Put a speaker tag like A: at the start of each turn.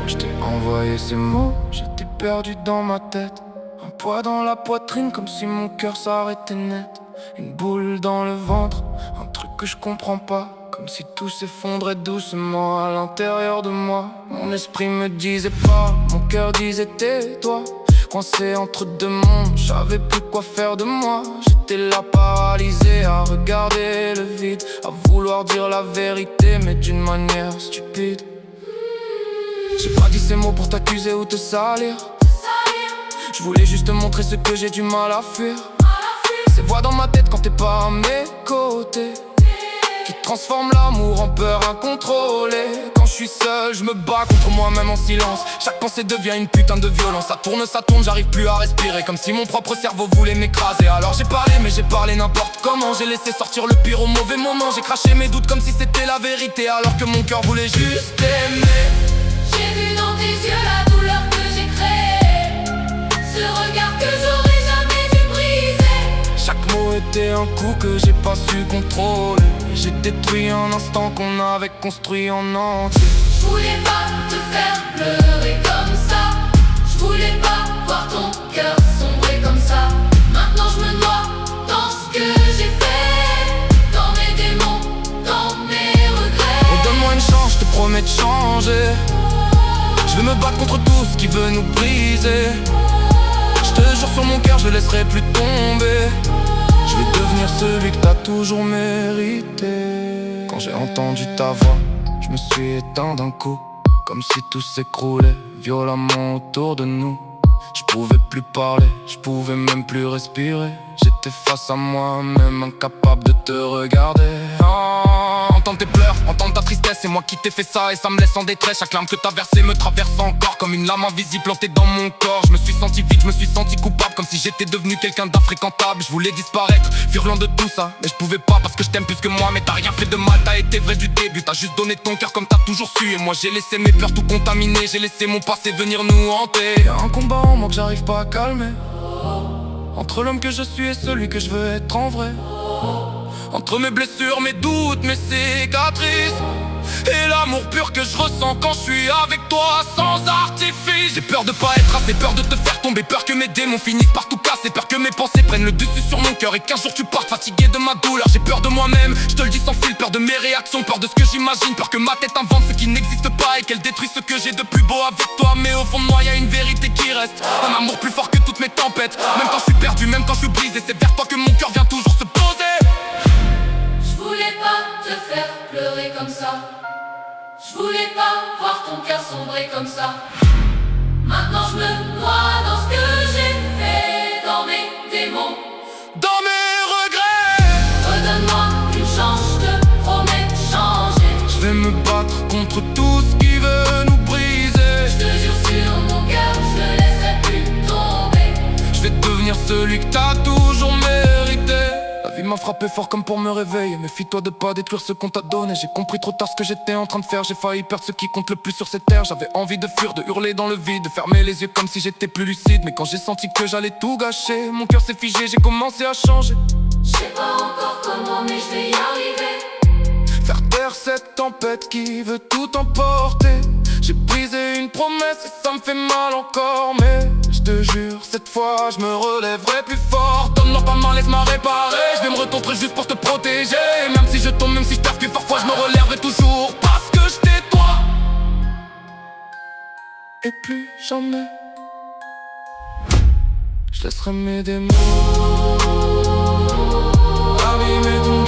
A: Quand je t'ai envoyé ces mots, j'étais perdu dans ma tête. Un poids dans la poitrine comme si mon cœur s'arrêtait net. Une boule dans le ventre, un truc que je comprends pas. Comme si tout s'effondrait doucement à l'intérieur de moi. Mon esprit me disait pas, mon cœur disait tais-toi. Coincé entre deux mondes, je savais plus quoi faire de moi. J'étais là paralysé à regarder le vide, à vouloir dire la vérité mais d'une manière stupide. J'ai pas dit ces mots pour t'accuser ou te salir. Je voulais juste te montrer ce que j'ai du mal à fuir. Ces voix dans ma tête quand t'es pas à mes côtés, qui transforme l'amour en peur incontrôlée. Quand je suis seul, je me bats contre moi-même en silence. Chaque pensée devient une putain de violence. Ça tourne, j'arrive plus à respirer. Comme si mon propre cerveau voulait m'écraser. Alors j'ai parlé, mais j'ai parlé n'importe comment. J'ai laissé sortir le pire au mauvais moment. J'ai craché mes doutes comme si c'était la vérité, alors que mon cœur voulait juste aimer.
B: J'ai vu dans tes yeux la douleur que j'ai créée, ce regard que j'aurais jamais dû briser.
A: Chaque mot était un coup que j'ai pas su contrôler. J'ai détruit un instant qu'on avait construit en entier.
B: Je voulais pas te faire pleurer comme ça. Je voulais pas voir ton cœur sombrer comme ça. Maintenant je me noie dans ce que j'ai fait, dans mes démons, dans mes regrets.
A: Oh, donne-moi une chance, je te promets de changer. Je vais me battre contre tout ce qui veut nous briser. Je te jure sur mon cœur, je laisserai plus tomber. Je vais devenir celui que t'as toujours mérité. Quand j'ai entendu ta voix, je me suis éteint d'un coup, comme si tout s'écroulait violemment autour de nous. Je pouvais plus parler, je pouvais même plus respirer. J'étais face à moi-même, incapable de te regarder. Entendre tes pleurs, entendre ta tristesse, c'est moi qui t'ai fait ça et ça me laisse en détresse. Chaque larme que t'as versée me traverse encore comme une lame invisible plantée dans mon corps. Je me suis senti vide, je me suis senti coupable, comme si j'étais devenu quelqu'un d'infréquentable. Je voulais disparaître, fuir loin de tout ça, mais je pouvais pas parce que je t'aime plus que moi. Mais t'as rien fait de mal, t'as été vrai du début. T'as juste donné ton cœur comme t'as toujours su. Et moi j'ai laissé mes peurs tout contaminer, j'ai laissé mon passé venir nous hanter. Y'a un combat en moi que j'arrive pas à calmer, entre l'homme que je suis et celui que je veux être en vrai. Entre mes blessures, mes doutes, mes cicatrices, et l'amour pur que je ressens quand je suis avec toi sans artifice. J'ai peur de pas être assez, peur de te faire tomber, peur que mes démons finissent par tout casser, peur que mes pensées prennent le dessus sur mon cœur et qu'un jour tu partes fatigué de ma douleur. J'ai peur de moi-même, je te le dis sans fil, peur de mes réactions, peur de ce que j'imagine, peur que ma tête invente ce qui n'existe pas et qu'elle détruise ce que j'ai de plus beau avec toi. Mais au fond de moi y'a une vérité qui reste, un amour plus fort que toutes mes tempêtes. Même quand je suis perdu, même quand je suis brisé, c'est vers toi que mon cœur vient toujours se poser.
B: Je voulais pas te faire pleurer comme ça. Je voulais pas voir ton cœur sombrer comme ça. Maintenant je me noie dans ce que j'ai fait, dans mes démons,
A: dans mes regrets.
B: Redonne-moi une chance, je te promets de changer.
A: Je vais me battre contre tout ce qui veut nous briser.
B: Je te jure sur mon cœur, je ne laisserai plus tomber.
A: Je vais devenir celui que t'as toujours mérité. La vie m'a frappé fort comme pour me réveiller. Méfie-toi de pas détruire ce qu'on t'a donné. J'ai compris trop tard ce que j'étais en train de faire. J'ai failli perdre ce qui compte le plus sur cette terre. J'avais envie de fuir, de hurler dans le vide, de fermer les yeux comme si j'étais plus lucide. Mais quand j'ai senti que j'allais tout gâcher, mon cœur s'est figé, j'ai commencé à changer.
B: Je sais pas encore comment mais je vais y arriver.
A: Faire taire cette tempête qui veut tout emporter. J'ai brisé une promesse et ça me fait mal encore. Mais je te jure, cette fois je me relèverai plus fort. Donne-moi pas mal, laisse-moi réparer. Je vais me retourner juste pour te protéger. Même si je tombe, même si je perds, parfois je me relèverai toujours. Parce que je t'ai toi. Et plus jamais je laisserai mes démons abîmer tout